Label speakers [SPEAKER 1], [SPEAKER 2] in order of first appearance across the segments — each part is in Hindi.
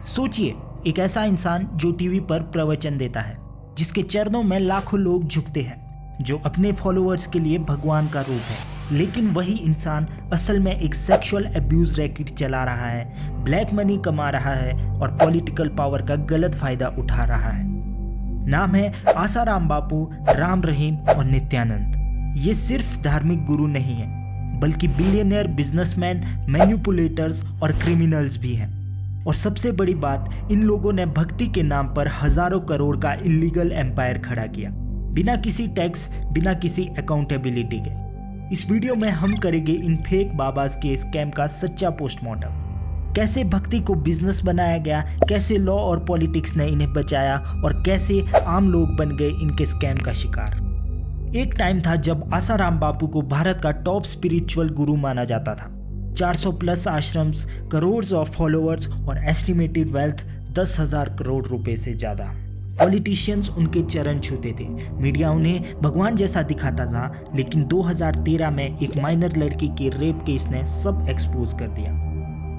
[SPEAKER 1] सोचिए, एक ऐसा इंसान जो टीवी पर प्रवचन देता है, जिसके चरणों में लाखों लोग झुकते हैं, जो अपने फॉलोअर्स के लिए भगवान का रूप है, लेकिन वही इंसान असल में एक सेक्सुअल अब्यूज रैकेट चला रहा है, ब्लैक मनी कमा रहा है और पॉलिटिकल पावर का गलत फायदा उठा रहा है। नाम है आसाराम बापू, राम रहीम और नित्यानंद। ये सिर्फ धार्मिक गुरु नहीं है, बल्कि बिलियनियर बिजनेसमैन, मैनिपुलेटर्स और क्रिमिनल्स भी हैं। और सबसे बड़ी बात, इन लोगों ने भक्ति के नाम पर हजारों करोड़ का इलीगल एम्पायर खड़ा किया, बिना किसी टैक्स, बिना किसी अकाउंटेबिलिटी के। इस वीडियो में हम करेंगे इन फेक बाबाज के स्कैम का सच्चा पोस्टमार्टम। कैसे भक्ति को बिजनेस बनाया गया, कैसे लॉ और पॉलिटिक्स ने इन्हें बचाया और कैसे आम लोग बन गए इनके स्कैम का शिकार। एक टाइम था जब आसाराम बापू को भारत का टॉप स्पिरिचुअल गुरु माना जाता था। 400 plus ashrams, crore of followers और एस्टिमेटेड वेल्थ 10,000 करोड़ रुपए से ज्यादा। पॉलिटिशियंस उनके चरण छूते थे, मीडिया उन्हें भगवान जैसा दिखाता था, लेकिन 2013 में एक माइनर लड़की के रेप केस ने सब एक्सपोज कर दिया।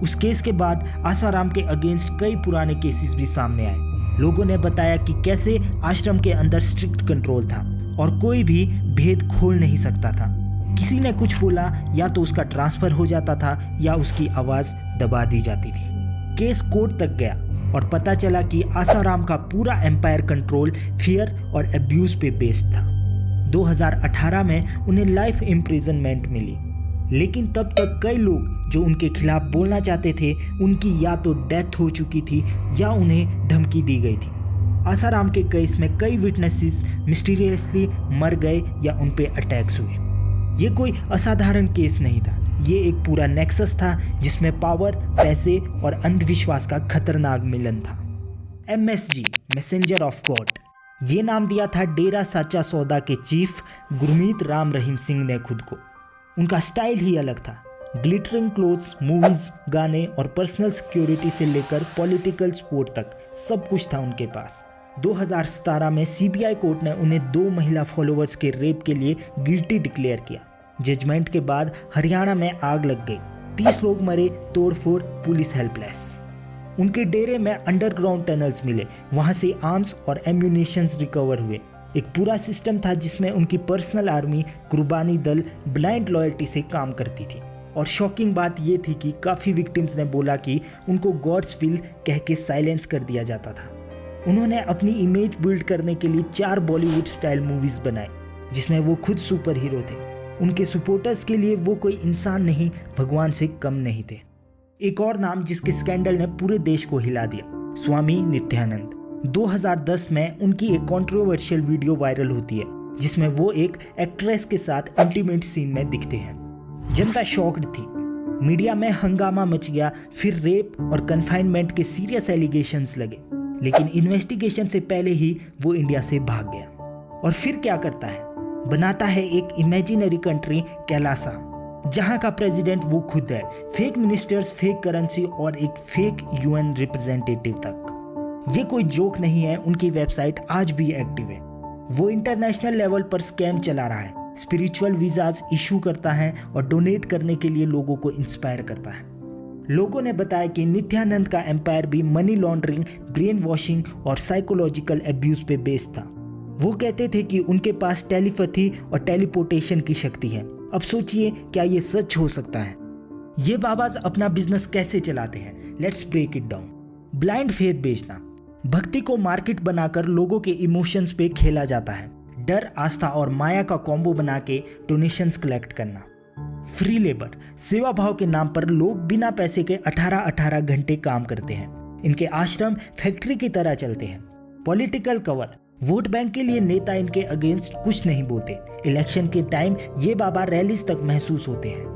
[SPEAKER 1] उस केस के बाद आसाराम के अगेंस्ट कई पुराने केसेस भी सामने आए। लोगों ने बताया कि कैसे आश्रम के अंदर स्ट्रिक्ट कंट्रोल था और कोई भी भेद खोल नहीं सकता था। किसी ने कुछ बोला या तो उसका ट्रांसफर हो जाता था या उसकी आवाज दबा दी जाती थी। केस कोर्ट तक गया और पता चला कि आसाराम का पूरा एम्पायर कंट्रोल फियर और अब्यूज पे बेस्ड था। 2018 में उन्हें लाइफ इम्प्रिजनमेंट मिली, लेकिन तब तक कई लोग जो उनके खिलाफ बोलना चाहते थे, उनकी या तो डेथ हो चुकी थी या उन्हें धमकी दी गई थी। आसाराम के केस में कई विटनेसेस मिस्टीरियसली मर गए या उन पे अटैक्स हुए। ये कोई असाधारण केस नहीं था, ये एक पूरा नेक्सस था जिसमें पावर, पैसे और अंधविश्वास का खतरनाक मिलन था। MSG, मैसेंजर ऑफ गॉड, ये नाम दिया था डेरा साचा सौदा के चीफ गुरमीत राम रहीम सिंह ने खुद को। उनका स्टाइल ही अलग था। ग्लिटरिंग क्लोथ्स, मूवीज, गाने और पर्सनल सिक्योरिटी से लेकर पॉलिटिकल सपोर्ट तक सब कुछ था उनके पास। 2017 में CBI कोर्ट ने उन्हें 2 महिला फॉलोअर्स के रेप के लिए गिल्टी डिक्लेयर किया। जजमेंट के बाद हरियाणा में आग लग गई, 30 लोग मरे, तोड़फोड़, पुलिस हेल्पलेस। उनके डेरे में अंडरग्राउंड टनल्स मिले, वहां से आर्म्स और एम्यूनिशंस रिकवर हुए। एक पूरा सिस्टम था जिसमें उनकी पर्सनल आर्मी, कुर्बानी दल, ब्लाइंड लॉयल्टी से काम करती थी। और शॉकिंग बात यह थी कि काफ़ी विक्टिम्स ने बोला कि उनको गॉड्स विल कह के साइलेंस कर दिया जाता था। उन्होंने अपनी इमेज बिल्ड करने के लिए 4 बॉलीवुड स्टाइल मूवीज बनाई, जिसमें वो खुद सुपर हीरो थे। उनके सपोर्टर्स के लिए वो कोई इंसान नहीं, भगवान से कम नहीं थे। एक और नाम जिसके स्कैंडल ने पूरे देश को हिला दिया, स्वामी नित्यानंद। 2010 में उनकी एक कंट्रोवर्शियल वीडियो वायरल होती है, जिसमें वो एक एक्ट्रेस के साथ इंटीमेट सीन में दिखते हैं। जनता शॉक्ड थी, मीडिया में हंगामा मच गया, फिर रेप और कन्फाइनमेंट के सीरियस एलिगेशंस लगे, लेकिन इन्वेस्टिगेशन से पहले ही वो इंडिया से भाग गया। और फिर क्या करता है, बनाता है एक इमेजिनरी कंट्री कैलासा, जहां का प्रेसिडेंट वो खुद है, फेक मिनिस्टर्स, फेक करेंसी और एक फेक UN रिप्रेजेंटेटिव तक। ये कोई जोक नहीं है, उनकी वेबसाइट आज भी एक्टिव है। वो इंटरनेशनल लेवल पर स्कैम चला रहा है, स्पिरिचुअल वीजाज इशू करता है और डोनेट करने के लिए लोगों को इंस्पायर करता है। लोगों ने बताया कि नित्यानंद का एम्पायर भी मनी लॉन्ड्रिंग, ब्रेन वॉशिंग और साइकोलॉजिकल अब्यूज पे बेस्ड था। वो कहते थे कि उनके पास टेलीपैथी और टेलीपोर्टेशन की शक्ति है। अब सोचिए, क्या ये सच हो सकता है? ये बाबाज अपना बिजनेस कैसे चलाते हैं? Let's break it down. Blind faith बेचना, भक्ति को मार्केट बनाकर लोगों के इमोशंस पे खेला जाता है। डर, आस्था और माया का कॉम्बो बना के डोनेशंस कलेक्ट करना। फ्री लेबर, सेवा भाव के नाम पर लोग बिना पैसे के 18-18 घंटे काम करते हैं। इनके आश्रम फैक्ट्री की तरह चलते हैं। पॉलिटिकल कवर, वोट बैंक के लिए नेता इनके अगेंस्ट कुछ नहीं बोलते। इलेक्शन के टाइम ये बाबा रैलीज तक महसूस होते हैं।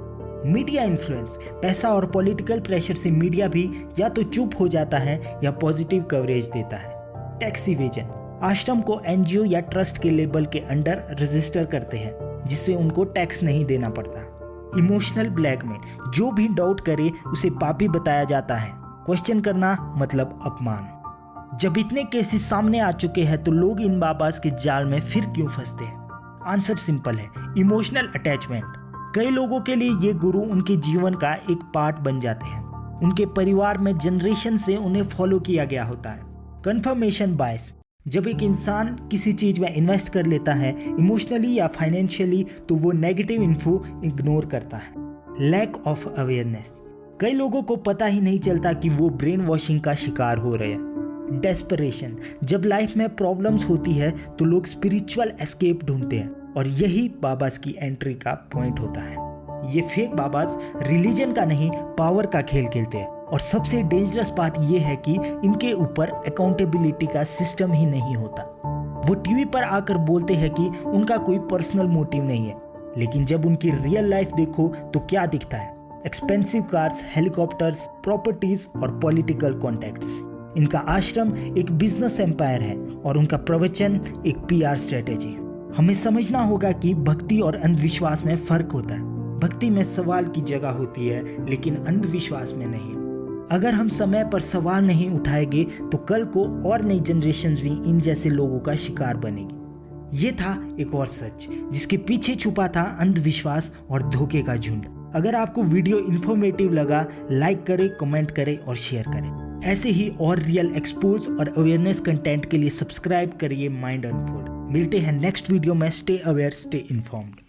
[SPEAKER 1] मीडिया इन्फ्लुएंस, पैसा और पॉलिटिकल प्रेशर से मीडिया भी या तो चुप हो जाता है या पॉजिटिव कवरेज देता है। टैक्स इवेजन, आश्रम को NGO या ट्रस्ट के लेबल के अंडर रजिस्टर करते हैं, जिससे उनको टैक्स नहीं देना पड़ता। इमोशनल ब्लैकमेल, जो भी डाउट करे उसे पापी बताया जाता है। क्वेश्चन करना मतलब अपमान। जब इतने केसेस सामने आ चुके हैं तो लोग इन बाबास के जाल में फिर क्यों फंसते हैं? आंसर सिंपल है, इमोशनल अटैचमेंट। कई लोगों के लिए ये गुरु उनके जीवन का एक पार्ट बन जाते हैं। उनके परिवार में जनरेशन से उन्हें फॉलो किया गया होता है। कंफर्मेशन बायस, जब एक इंसान किसी चीज में इन्वेस्ट कर लेता है इमोशनली या फाइनेंशियली, तो वो नेगेटिव इन्फो इग्नोर करता है। लैक ऑफ अवेयरनेस, कई लोगों को पता ही नहीं चलता कि वो ब्रेन वॉशिंग का शिकार हो रहे हैं। डेस्परेशन, जब लाइफ में प्रॉब्लम्स होती है तो लोग स्पिरिचुअल एस्केप ढूंढते हैं और यही बाबाज की एंट्री का पॉइंट होता है। ये फेक बाबाज रिलीजन का नहीं, पावर का खेल खेलते हैं और सबसे डेंजरस बात यह है कि इनके ऊपर अकाउंटेबिलिटी का सिस्टम ही नहीं होता। वो टीवी पर आकर बोलते हैं कि उनका कोई पर्सनल मोटिव नहीं है, लेकिन जब उनकी रियल लाइफ देखो तो क्या दिखता है? एक्सपेंसिव कार्स, हेलीकॉप्टर्स, प्रॉपर्टीज और पॉलिटिकल कॉन्टैक्ट्स। इनका आश्रम एक बिजनेस एम्पायर है और उनका प्रवचन एक पीआर स्ट्रेटेजी। हमें समझना होगा कि भक्ति और अंधविश्वास में फर्क होता है। भक्ति में सवाल की जगह होती है, लेकिन अंधविश्वास में नहीं। अगर हम समय पर सवाल नहीं उठाएंगे तो कल को और नई जनरेशन्स भी इन जैसे लोगों का शिकार बनेगी। ये था एक और सच जिसके पीछे छुपा था अंधविश्वास और धोखे का झुंड। अगर आपको वीडियो इन्फॉर्मेटिव लगा, लाइक करें, कमेंट करें और शेयर करें। ऐसे ही और रियल एक्सपोज और अवेयरनेस कंटेंट के लिए सब्सक्राइब करिए माइंड अनफोल्ड। मिलते हैं नेक्स्ट वीडियो में। Stay aware, stay informed.